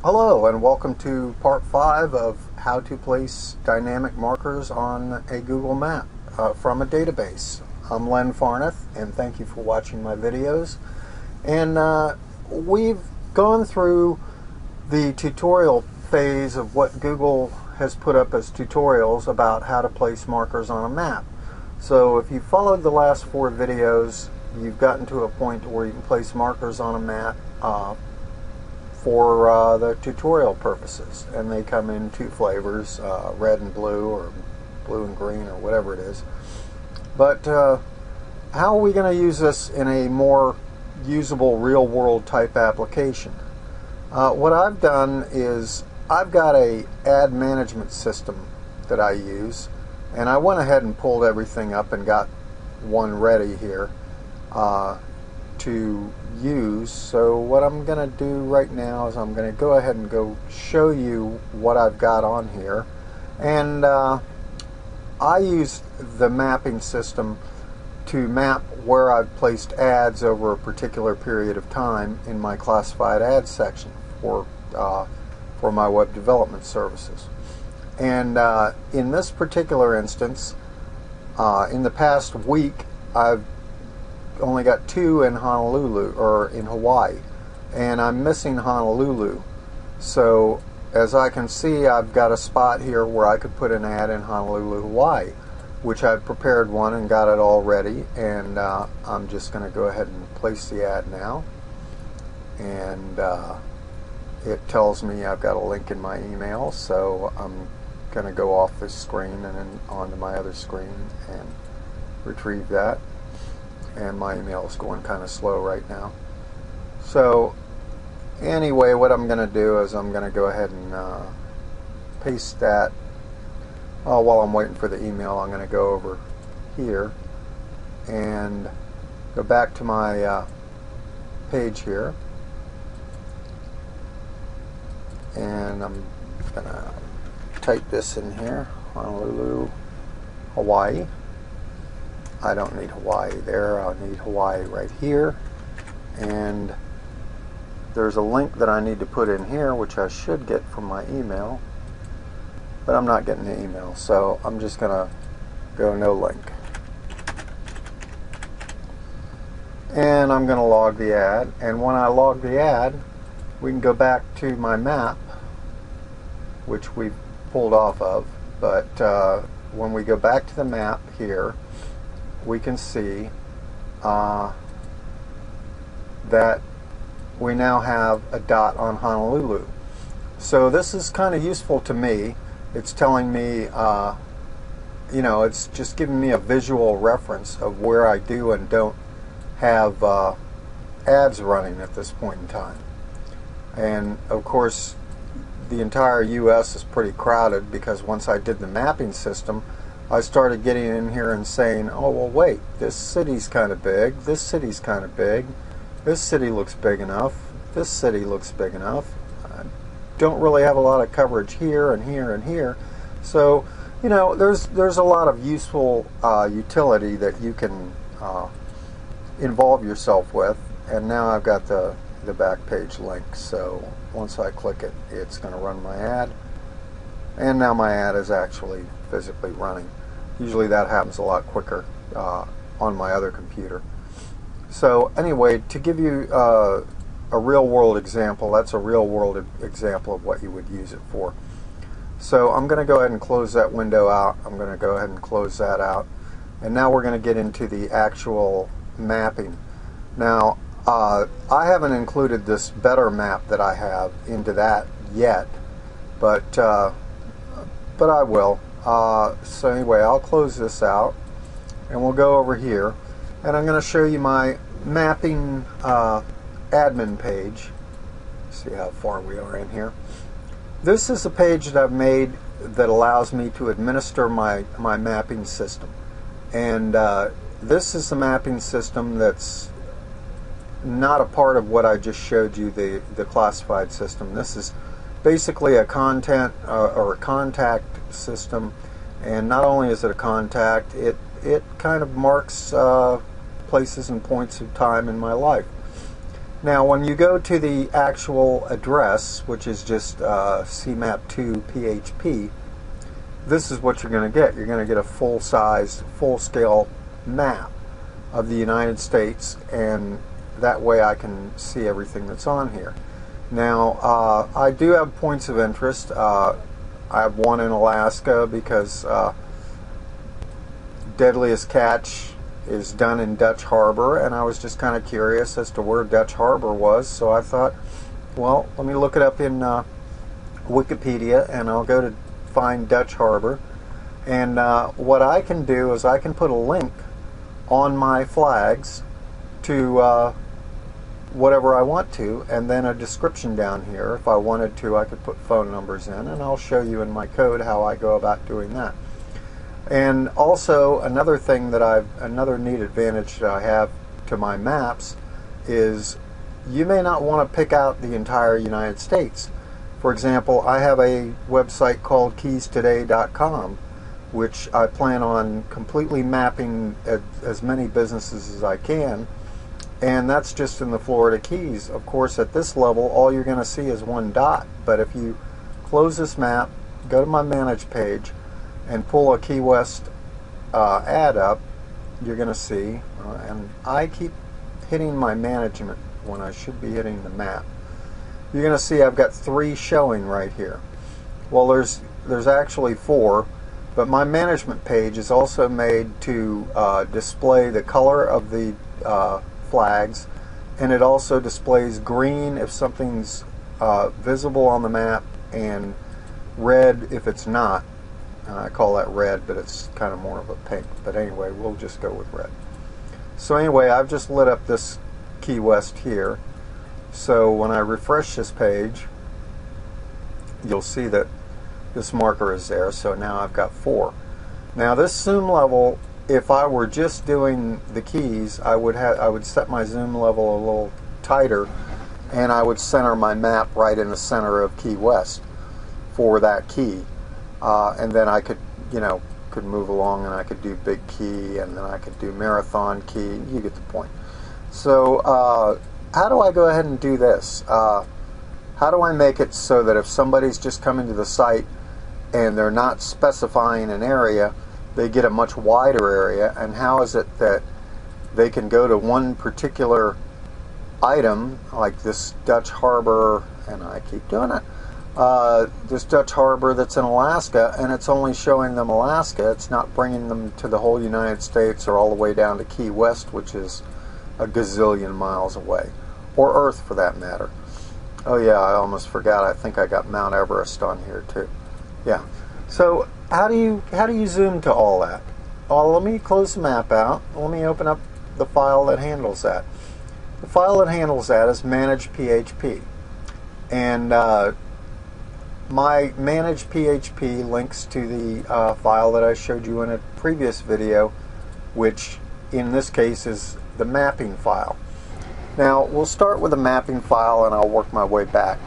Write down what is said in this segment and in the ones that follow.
Hello and welcome to part 5 of how to place dynamic markers on a Google map from a database. I'm Len Farnath and thank you for watching my videos. And we've gone through the tutorial phase of what Google has put up as tutorials about how to place markers on a map. So if you followed the last 4 videos, you've gotten to a point where you can place markers on a map for the tutorial purposes, and they come in 2 flavors, red and blue, or blue and green, or whatever it is. But how are we going to use this in a more usable real-world type application? What I've done is I've got a ad management system that I use, and I went ahead and pulled everything up and got one ready here to use. So what I'm going to do right now is I'm going to go ahead and show you what I've got on here. And I use the mapping system to map where I've placed ads over a particular period of time in my classified ads section for my web development services. And in this particular instance, in the past week, I've only got 2 in Honolulu, or in Hawaii, and I'm missing Honolulu. So as I can see, I've got a spot here where I could put an ad in Honolulu, Hawaii, which I've prepared one and got it all ready, and I'm just going to go ahead and place the ad now. And it tells me I've got a link in my email, so I'm going to go off this screen and then onto my other screen and retrieve that. And my email is going kind of slow right now. So anyway, what I'm going to do is I'm going to go ahead and paste that. While I'm waiting for the email, I'm going to go over here and go back to my page here, and I'm going to type this in here: Honolulu, Hawaii. I don't need Hawaii there, I'll need Hawaii right here. And there's a link that I need to put in here, which I should get from my email, but I'm not getting the email, so I'm just going to go no link. And I'm going to log the ad, and when I log the ad, we can go back to my map, which we've pulled off of, but when we go back to the map here, we can see that we now have a dot on Honolulu. So this is kind of useful to me. It's telling me, it's just giving me a visual reference of where I do and don't have ads running at this point in time. And of course, the entire US is pretty crowded, because once I did the mapping system, I started getting in here and saying, oh, well, wait, this city's kind of big, this city's kind of big, this city looks big enough, this city looks big enough. I don't really have a lot of coverage here and here and here. So, there's a lot of useful utility that you can involve yourself with. And now I've got the back page link. So once I click it, it's going to run my ad. And now my ad is actually physically running. Usually that happens a lot quicker on my other computer. So anyway, to give you a real-world example, that's a real-world example of what you would use it for. So I'm going to go ahead and close that window out. I'm going to go ahead and close that out. And now we're going to get into the actual mapping. Now, I haven't included this better map that I have into that yet, but I will. So anyway, I'll close this out, and we'll go over here, and I'm going to show you my mapping admin page. See how far we are in here. This is a page that I've made that allows me to administer my mapping system. And this is the mapping system that's not a part of what I just showed you, the classified system. This is basically a content or a contact system, and not only is it a contact, it kind of marks places and points of time in my life. Now when you go to the actual address, which is just CMAP2 PHP, this is what you're going to get. You're going to get a full-size, full-scale map of the United States, and that way I can see everything that's on here. Now I do have points of interest. I have one in Alaska because Deadliest Catch is done in Dutch Harbor, and I was just kind of curious as to where Dutch Harbor was, so I thought, well, let me look it up in Wikipedia, and I'll go to find Dutch Harbor. And what I can do is I can put a link on my flags to whatever I want to, and then a description down here. If I wanted to, I could put phone numbers in, and I'll show you in my code how I go about doing that. And also another thing that another neat advantage that I have to my maps is you may not want to pick out the entire United States. For example, I have a website called keystoday.com, which I plan on completely mapping as many businesses as I can, and that's just in the Florida Keys. Of course, at this level, all you're going to see is one dot, but if you close this map, go to my Manage page, and pull a Key West ad up, you're going to see, and I keep hitting my management when I should be hitting the map. You're going to see I've got 3 showing right here. Well, there's actually 4, but my management page is also made to display the color of the flags, and it also displays green if something's visible on the map and red if it's not. I call that red, but it's kind of more of a pink. But anyway, we'll just go with red. So anyway, I've just lit up this Key West here. So when I refresh this page, you'll see that this marker is there. So now I've got 4. Now this zoom level, if I were just doing the keys, I would set my zoom level a little tighter, and I would center my map right in the center of Key West for that key. And then I could, could move along, and I could do big key, and then I could do marathon key. You get the point. So how do I go ahead and do this? How do I make it so that if somebody's just coming to the site and they're not specifying an area, they get a much wider area? And how is it that they can go to one particular item, like this Dutch Harbor, and I keep doing it, this Dutch Harbor that's in Alaska, and it's only showing them Alaska. It's not bringing them to the whole United States or all the way down to Key West, which is a gazillion miles away, or Earth for that matter. Oh yeah, I almost forgot. I think I got Mount Everest on here too. Yeah. So how do you zoom to all that? Well, let me close the map out. Let me open up the file that handles that. The file that handles that is Manage PHP, and my Manage PHP links to the file that I showed you in a previous video, which in this case is the mapping file. Now we'll start with the mapping file, and I'll work my way back.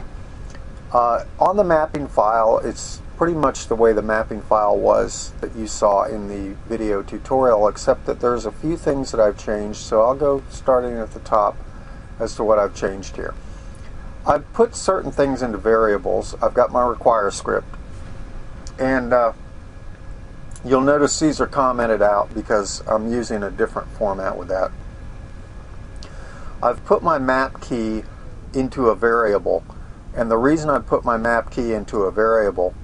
On the mapping file, it's pretty much the way the mapping file was that you saw in the video tutorial, except that there's a few things that I've changed, so I'll go starting at the top as to what I've changed here. I've put certain things into variables. I've got my require script, and you'll notice these are commented out because I'm using a different format with that. I've put my map key into a variable, and the reason I put my map key into a variable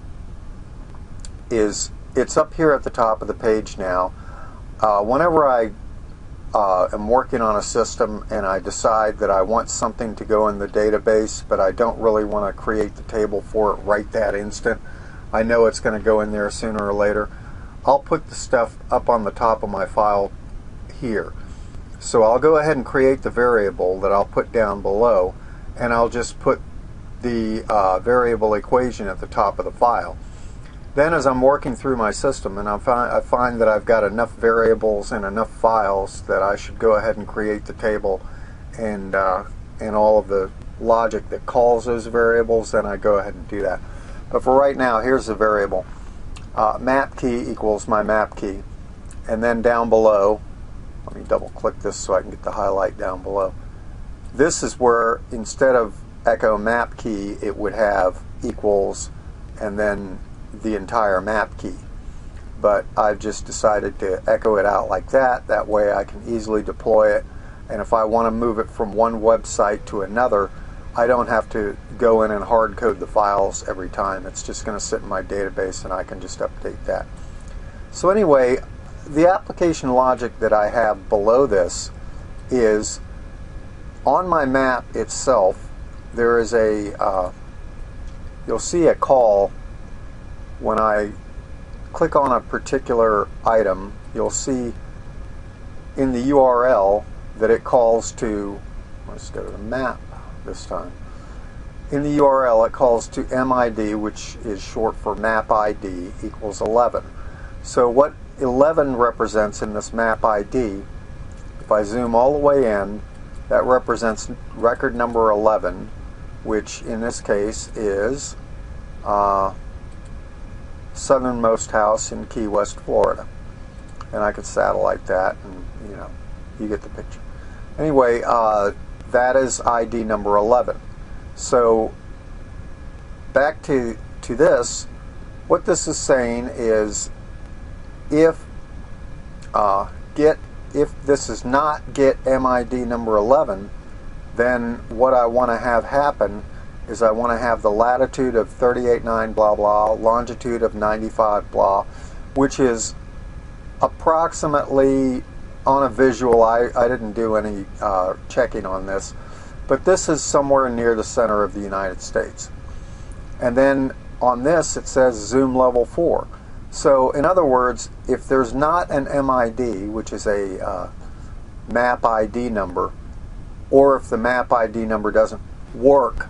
is it's up here at the top of the page now. Whenever I am working on a system and I decide that I want something to go in the database, but I don't really want to create the table for it right that instant, I know it's going to go in there sooner or later, I'll put the stuff up on the top of my file here. So I'll go ahead and create the variable that I'll put down below, and I'll just put the variable equation at the top of the file. Then as I'm working through my system and I find that I've got enough variables and enough files that I should go ahead and create the table and all of the logic that calls those variables, then I go ahead and do that. But for right now, here's the variable. Map key equals my map key. And then down below, let me double click this so I can get the highlight down below. This is where instead of echo map key, it would have equals and then the entire map key. But I've just decided to echo it out like that. That way I can easily deploy it, and if I want to move it from one website to another, I don't have to go in and hard code the files every time. It's just going to sit in my database and I can just update that. So anyway, the application logic that I have below this is on my map itself. There is a you'll see a call when I click on a particular item. You'll see in the URL that it calls to, let's go to the map this time. In the URL it calls to MID, which is short for map ID, equals 11. So what 11 represents in this map ID, if I zoom all the way in, that represents record number 11, which in this case is southernmost house in Key West, Florida. And I could satellite that, and you get the picture. Anyway, that is ID number 11. So back to this, what this is saying is if this is not get MID number 11, then what I want to have happen is I want to have the latitude of 38.9 blah blah, longitude of 95 blah, which is approximately, on a visual, I didn't do any checking on this, but this is somewhere near the center of the United States. And then on this it says zoom level 4. So in other words, if there's not an MID, which is a map ID number, or if the map ID number doesn't work,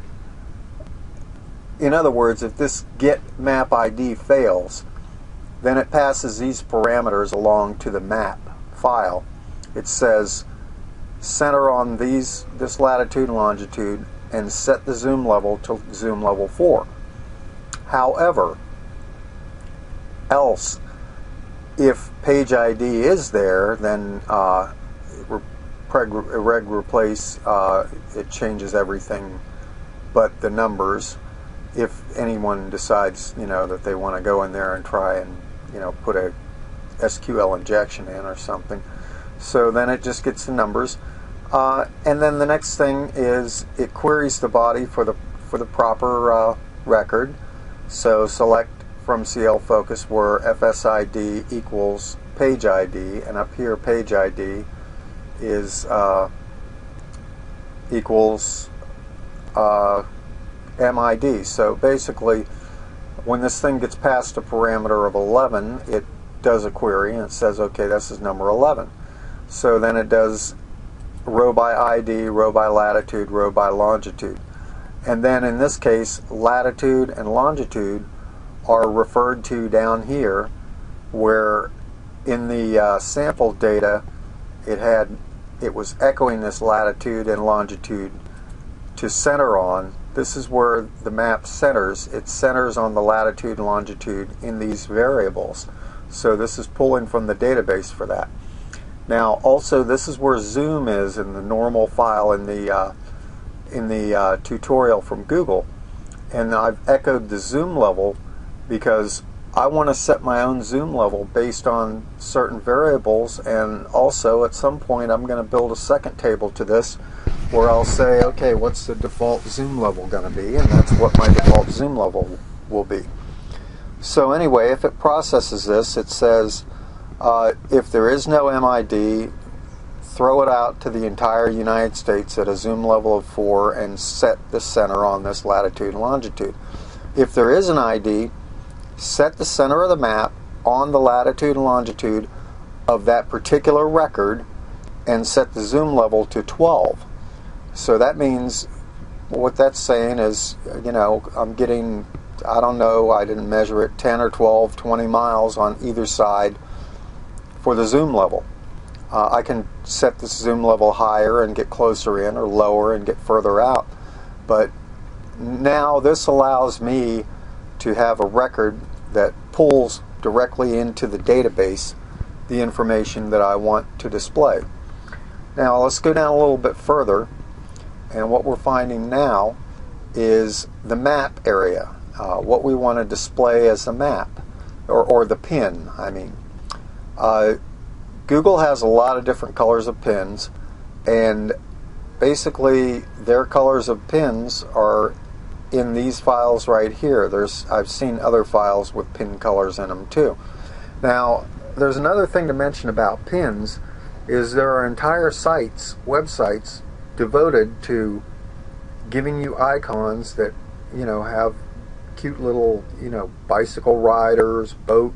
in other words, if this get map ID fails, then it passes these parameters along to the map file. It says center on this latitude and longitude and set the zoom level to zoom level 4. However, else, if page ID is there, then reg replace, it changes everything but the numbers. If anyone decides, that they want to go in there and try and, put a SQL injection in or something. So then it just gets the numbers. And then the next thing is it queries the body for the proper record. So select from CL Focus where FSID equals page ID, and up here page ID is equals MID. So basically, when this thing gets past a parameter of 11, it does a query and it says, okay, this is number 11. So then it does row by ID, row by latitude, row by longitude. And then in this case, latitude and longitude are referred to down here, where in the sample data it was echoing this latitude and longitude to center on. This is where the map centers. It centers on the latitude and longitude in these variables. So this is pulling from the database for that. Now also, this is where zoom is in the normal file in the tutorial from Google, and I've echoed the zoom level because I want to set my own zoom level based on certain variables, and also at some point I'm going to build a second table to this where I'll say, okay, what's the default zoom level going to be, and that's what my default zoom level will be. So anyway, if it processes this, it says if there is no MID, throw it out to the entire United States at a zoom level of 4 and set the center on this latitude and longitude. If there is an ID, set the center of the map on the latitude and longitude of that particular record and set the zoom level to 12. So that means, what that's saying is, I'm getting, I don't know, I didn't measure it, 10 or 12, 20 miles on either side for the zoom level. I can set this zoom level higher and get closer in, or lower and get further out. But now this allows me to have a record that pulls directly into the database the information that I want to display. Now let's go down a little bit further. and what we're finding now is the map area, what we want to display as a map, or the pin, I mean. Google has a lot of different colors of pins, and basically their colors of pins are in these files right here. I've seen other files with pin colors in them too. Now, there's another thing to mention about pins, is there are entire sites, websites, devoted to giving you icons that, you know, have cute little, you know, bicycle riders, boat,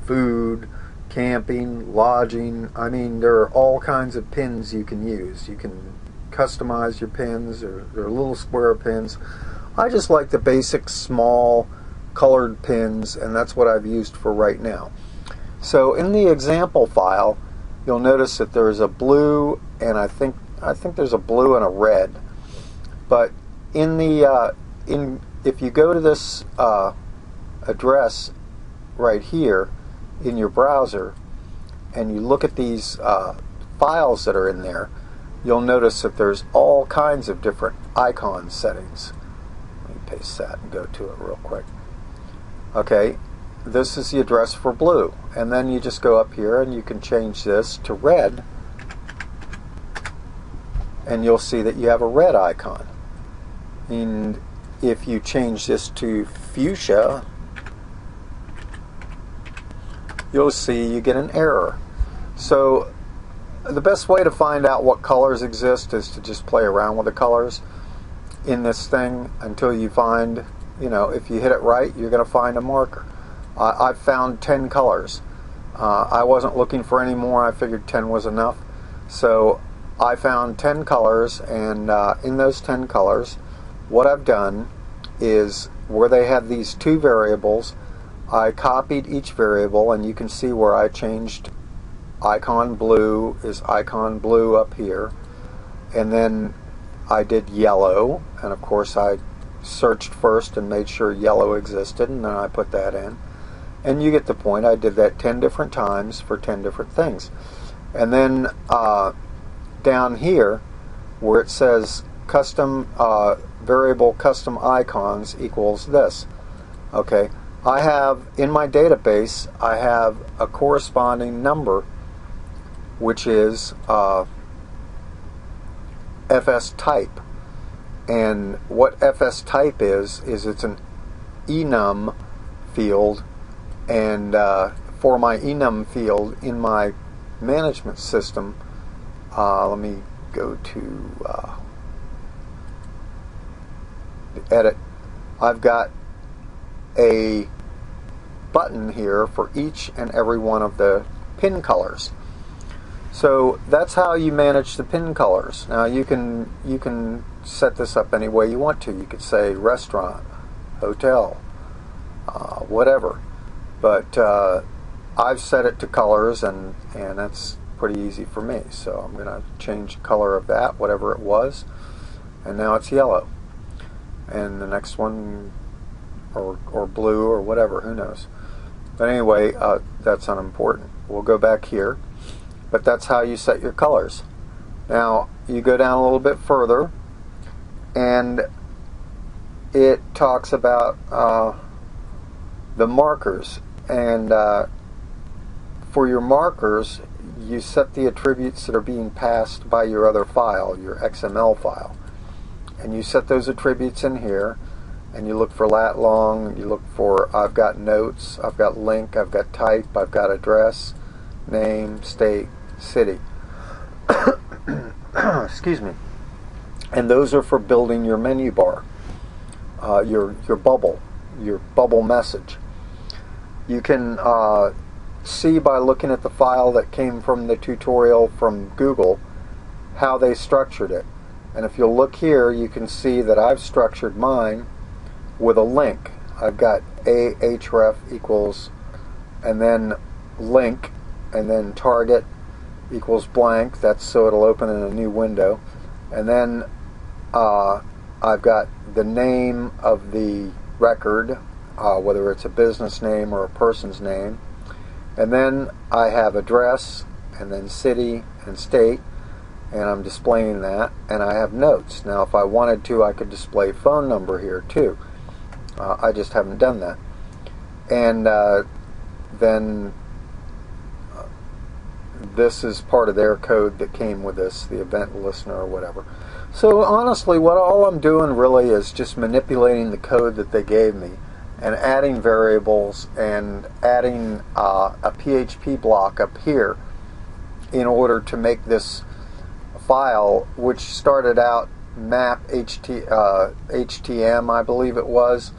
food, camping, lodging. I mean, there are all kinds of pins you can use. You can customize your pins, or they're little square pins. I just like the basic small colored pins, and that's what I've used for right now. So in the example file, you'll notice that there's a blue, and I think there's a blue and a red. But in the if you go to this address right here in your browser, and you look at these files that are in there, you'll notice that there's all kinds of different icon settings. Let me paste that and go to it real quick. Okay, this is the address for blue, and then you just go up here and you can change this to red, and you'll see that you have a red icon. And if you change this to fuchsia, you'll see you get an error. So the best way to find out what colors exist is to just play around with the colors in this thing until you find, you know, if you hit it right, you're going to find a marker. I've found 10 colors. I wasn't looking for any more. I figured 10 was enough. So I found 10 colors, and in those 10 colors, what I've done is, where they had these two variables, I copied each variable, and you can see where I changed icon blue is icon blue up here, and then I did yellow, and of course I searched first and made sure yellow existed, and then I put that in. And you get the point. I did that 10 different times for 10 different things. And then down here where it says custom variable custom icons equals this. Okay, I have in my database, I have a corresponding number, which is FS type. And what FS type is it's an enum field, and for my enum field in my management system, let me go to edit. I've got a button here for each and every one of the pin colors. So that's how you manage the pin colors. Now you can set this up any way you want to. You could say restaurant, hotel, whatever. But I've set it to colors, and that's pretty easy for me. So I'm going to change color of that, whatever it was, and now it's yellow. And the next one, or blue, or whatever, who knows. But anyway, that's unimportant. We'll go back here. But that's how you set your colors. Now you go down a little bit further, and it talks about the markers. And for your markers, you set the attributes that are being passed by your other file, your XML file. And you set those attributes in here, and you look for lat long, you look for, I've got notes, I've got link, I've got type, I've got address, name, state, city. Excuse me. And those are for building your menu bar, your bubble message. You can see by looking at the file that came from the tutorial from Google how they structured it. And if you'll look here, you can see that I've structured mine with a link. I've got ahref equals, and then link, and then target equals blank. That's so it'll open in a new window. And then I've got the name of the record, whether it's a business name or a person's name. And then I have address, and then city and state. and I'm displaying that, and I have notes. Now if I wanted to, I could display phone number here too. I just haven't done that. And then this is part of their code that came with this, the event listener or whatever. So honestly, what all I'm doing really is just manipulating the code that they gave me and adding variables and adding a PHP block up here in order to make this file, which started out map HTM, I believe it was,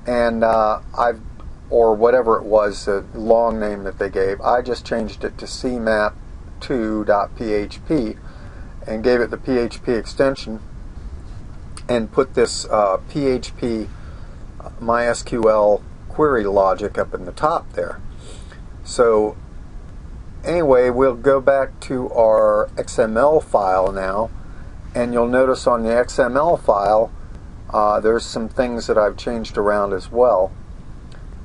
and or whatever it was, the long name that they gave. I just changed it to cmap2.php and gave it the PHP extension and put this PHP MySQL query logic up in the top there. So anyway, we'll go back to our XML file now, and you'll notice on the XML file there's some things that I've changed around as well.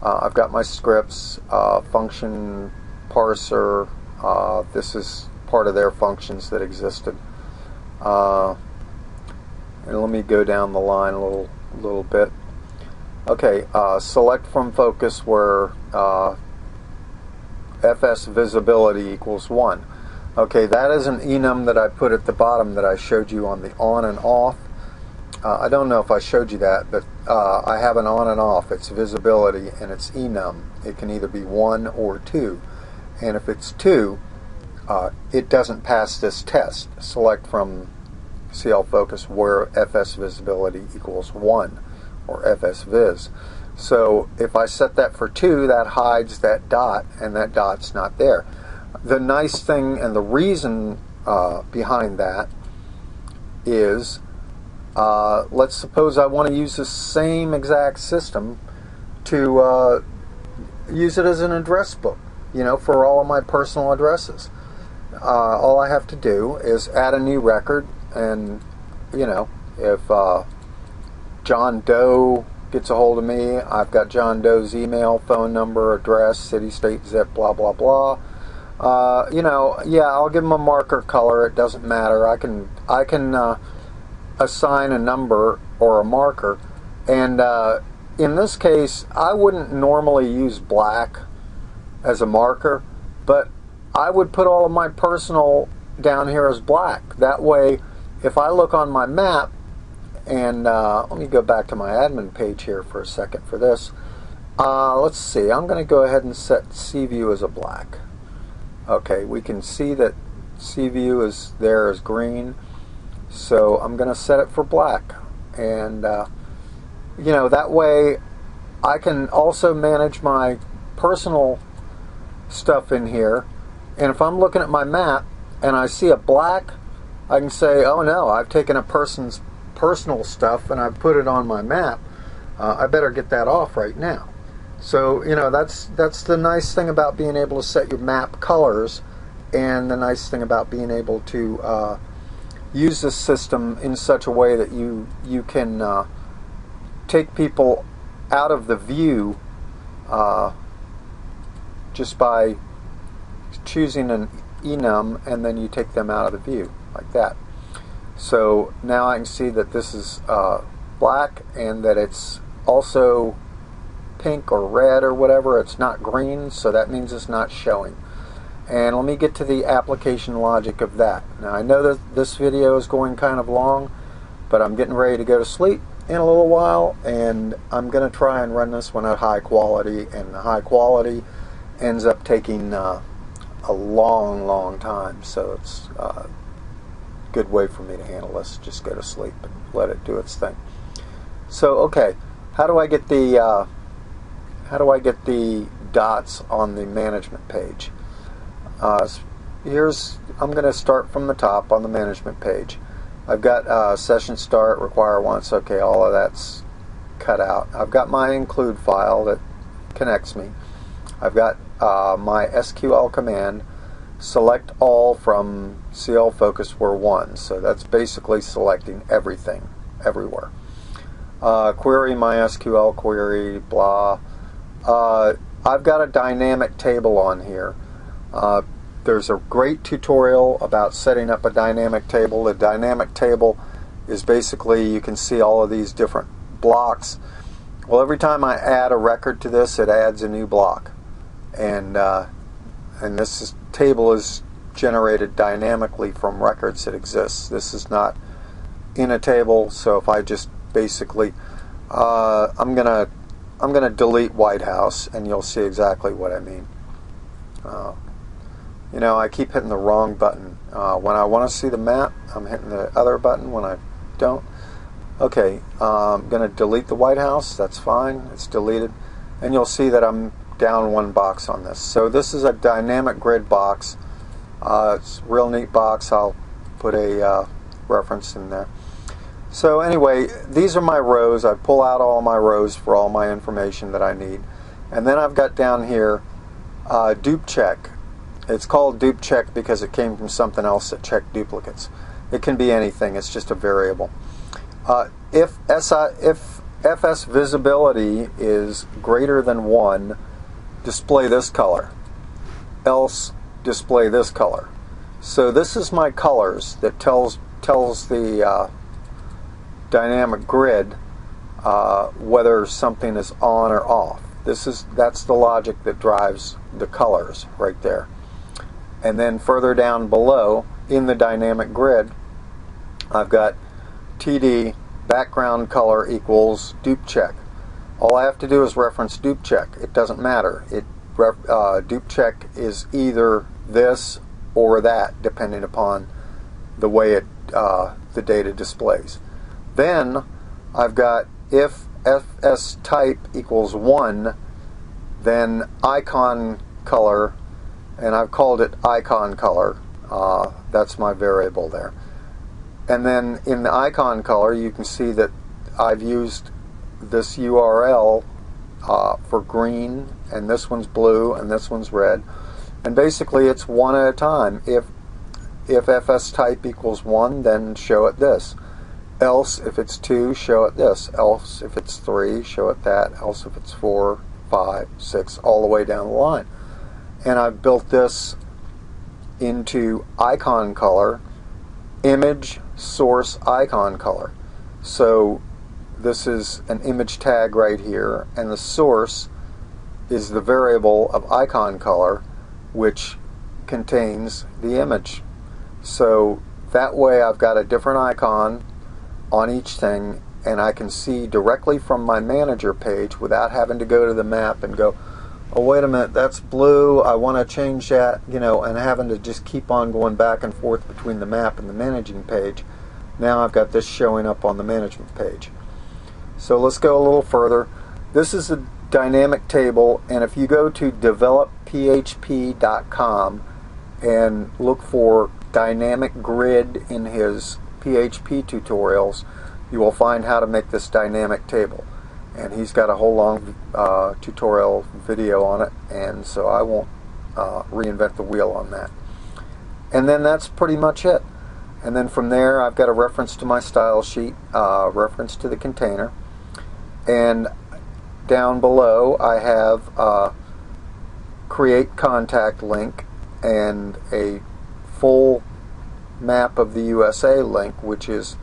I've got my scripts, function parser. This is part of their functions that existed. And let me go down the line a little bit. Okay, select from focus where FS visibility equals 1. Okay, that is an enum that I put at the bottom that I showed you on the on and off. I don't know if I showed you that, but I have an on and off. It's visibility and it's enum. It can either be 1 or 2. And if it's 2, it doesn't pass this test. Select from CL focus where FS visibility equals 1, or FS vis. So if I set that for 2, that hides that dot, and that dot's not there. The nice thing and the reason behind that is, let's suppose I want to use the same exact system to use it as an address book, you know, for all of my personal addresses. All I have to do is add a new record, and you know, if John Doe gets a hold of me, I've got John Doe's email, phone number, address, city, state, zip, blah blah blah. You know, yeah, I'll give him a marker color. It doesn't matter. I can assign a number or a marker, and in this case, I wouldn't normally use black as a marker, but I would put all of my personal down here as black. That way, if I look on my map, and let me go back to my admin page here for a second for this. Let's see, I'm going to go ahead and set CView as a black. Okay, we can see that CView is there as green, so I'm going to set it for black. And you know, that way I can also manage my personal stuff in here. And if I'm looking at my map and I see a black, I can say, oh no, I've taken a person's personal stuff and I've put it on my map. I better get that off right now. So, you know, that's the nice thing about being able to set your map colors, and the nice thing about being able to use this system in such a way that you can take people out of the view just by choosing an enum, and then you take them out of the view like that. So now I can see that this is black, and that it's also pink or red or whatever. It's not green, so that means it's not showing. And let me get to the application logic of that. Now I know that this video is going kind of long, but I'm getting ready to go to sleep in a little while, and I'm going to try and run this one at high quality, and the high quality ends up taking a long time, so it's a good way for me to handle this. Just go to sleep and let it do its thing. So okay, how do I get the dots on the management page? I'm going to start from the top on the management page. I've got session start, require once. Okay, all of that's cut out. I've got my include file that connects me. I've got my SQL command, select all from CL focus where 1. So that's basically selecting everything, everywhere. Query MySQL query, blah. I've got a dynamic table on here. There's a great tutorial about setting up a dynamic table. A dynamic table is basically, you can see all of these different blocks. Well, every time I add a record to this, it adds a new block, and table is generated dynamically from records that exist. This is not in a table, so if I just basically I'm gonna delete White House, and you'll see exactly what I mean. You know, I keep hitting the wrong button. When I want to see the map, I'm hitting the other button. When I don't, okay, I'm going to delete the White House. That's fine. It's deleted. And you'll see that I'm down one box on this. So this is a dynamic grid box. It's a real neat box. I'll put a reference in there. So anyway, these are my rows. I pull out all my rows for all my information that I need. And then I've got down here dupe check. It's called dupe check because it came from something else that checked duplicates. It can be anything. It's just a variable. If FS visibility is greater than 1, display this color. Else, display this color. So this is my colors that tells the dynamic grid whether something is on or off. That's the logic that drives the colors right there. And then further down below in the dynamic grid, I've got TD background color equals dupe check. All I have to do is reference dupe check. It doesn't matter. Dupe check is either this or that, depending upon the way the data displays. Then I've got if FS type equals 1, then icon color, and I've called it icon color. That's my variable there. And then in the icon color, you can see that I've used this URL for green, and this one's blue, and this one's red. And basically it's one at a time. If FS type equals 1, then show it this. Else, if it's 2, show it this. Else, if it's 3, show it that. Else, if it's 4, 5, 6, all the way down the line. And I've built this into icon color, image source icon color. So this is an image tag right here, and the source is the variable of icon color, which contains the image. So that way I've got a different icon on each thing, and I can see directly from my manager page without having to go to the map and go, oh wait a minute, that's blue, I want to change that, you know, and having to just keep on going back and forth between the map and the managing page. Now I've got this showing up on the management page. So let's go a little further. This is a dynamic table, and if you go to developphp.com and look for dynamic grid in his PHP tutorials, you will find how to make this dynamic table. And he's got a whole long tutorial video on it, and so I won't reinvent the wheel on that. And then that's pretty much it. And then from there I've got a reference to my style sheet, reference to the container, and down below I have create contact link and a full map of the USA link, which is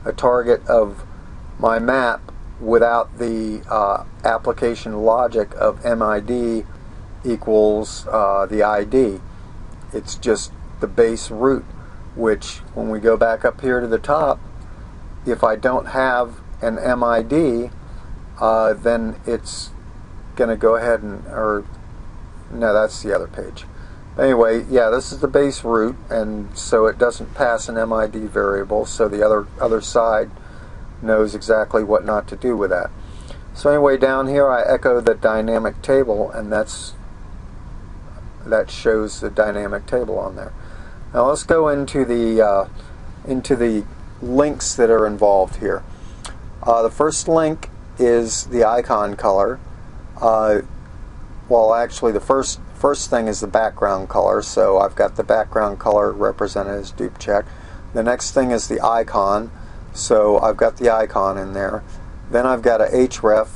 a target of my map without the application logic of MID equals the ID. It's just the base route, which when we go back up here to the top, if I don't have an MID, then it's going to go ahead and, or no, that's the other page. Anyway, yeah, this is the base route, and so it doesn't pass an MID variable, so the other side knows exactly what not to do with that. So anyway, down here I echo the dynamic table, and that shows the dynamic table on there. Now let's go into the links that are involved here. The first link is the icon color. Well, actually, the first thing is the background color, so I've got the background color represented as dupe check. The next thing is the icon, so I've got the icon in there. Then I've got a href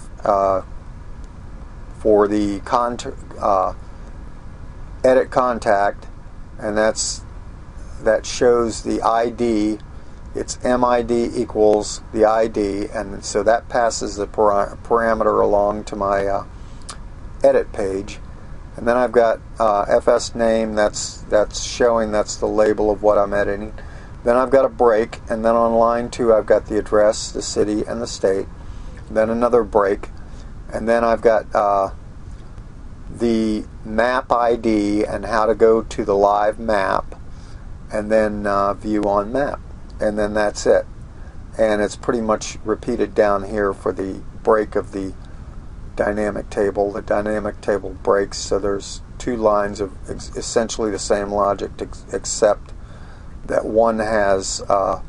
for the edit contact, and that shows the ID. It's MID equals the ID, and so that passes the parameter along to my edit page. And then I've got FS name, that's showing, that's the label of what I'm editing. Then I've got a break, and then on line 2 I've got the address, the city, and the state. Then another break, and then I've got the map ID and how to go to the live map, and then view on map, and then that's it. And it's pretty much repeated down here for the break of the dynamic table. The dynamic table breaks, so there's 2 lines of essentially the same logic, except that one has a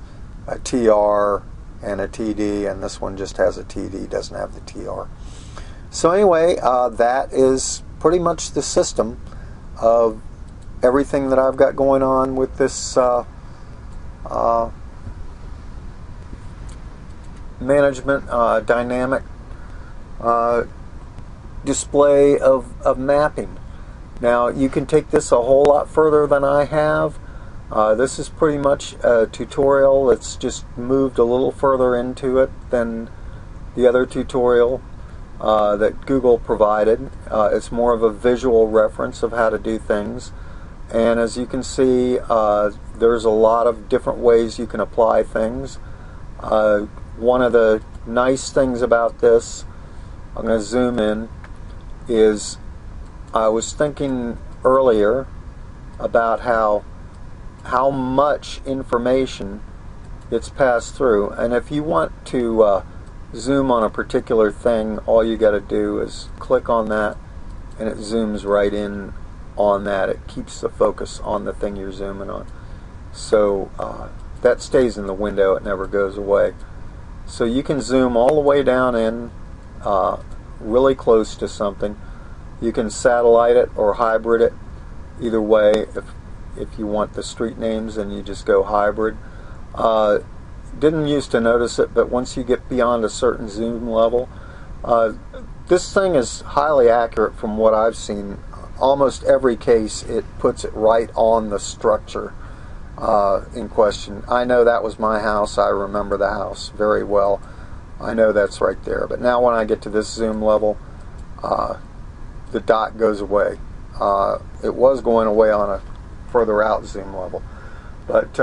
TR and a TD, and this one just has a TD, doesn't have the TR. So anyway, that is pretty much the system of everything that I've got going on with this management dynamic display of mapping. Now you can take this a whole lot further than I have. This is pretty much a tutorial. It's just moved a little further into it than the other tutorial that Google provided. It's more of a visual reference of how to do things, and as you can see, there's a lot of different ways you can apply things. One of the nice things about this, I'm going to zoom in, is I was thinking earlier about how much information it's passed through, and if you want to zoom on a particular thing, all you got to do is click on that and it zooms right in on that. It keeps the focus on the thing you're zooming on, so that stays in the window, it never goes away. So you can zoom all the way down in really close to something. You can satellite it or hybrid it. Either way, if you want the street names, and you just go hybrid. Didn't used to notice it, but once you get beyond a certain zoom level, this thing is highly accurate from what I've seen. Almost every case it puts it right on the structure in question. I know that was my house. I remember the house very well. I know that's right there. But now when I get to this zoom level, the dot goes away. It was going away on a further out zoom level. But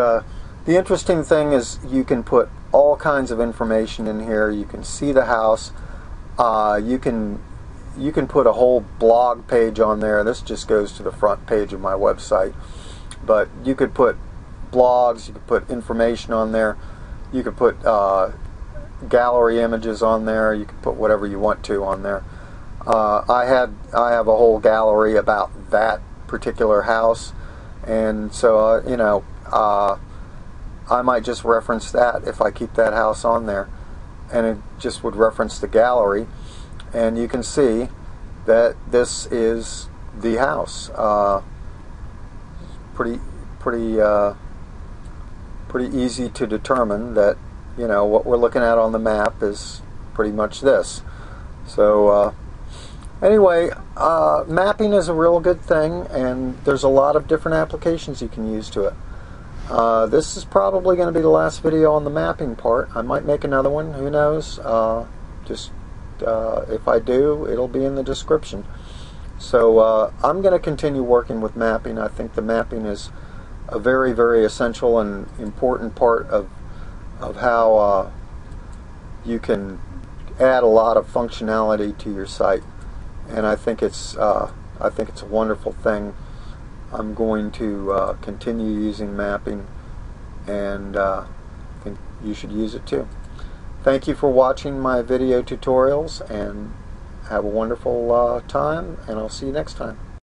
the interesting thing is you can put all kinds of information in here. You can see the house. You can put a whole blog page on there. This just goes to the front page of my website. But you could put blogs, you could put information on there. You could put gallery images on there. You could put whatever you want to on there. I have a whole gallery about that particular house, and so you know, I might just reference that if I keep that house on there, and it just would reference the gallery, and you can see that this is the house. Pretty easy to determine that, you know, what we're looking at on the map is pretty much this. So anyway, mapping is a real good thing, and there's a lot of different applications you can use to it. This is probably going to be the last video on the mapping part. I might make another one, who knows. If I do, it'll be in the description. So I'm going to continue working with mapping. I think the mapping is a very, very essential and important part of how you can add a lot of functionality to your site, and I think it's a wonderful thing. I'm going to continue using mapping, and I think you should use it too. Thank you for watching my video tutorials, and have a wonderful time, and I'll see you next time.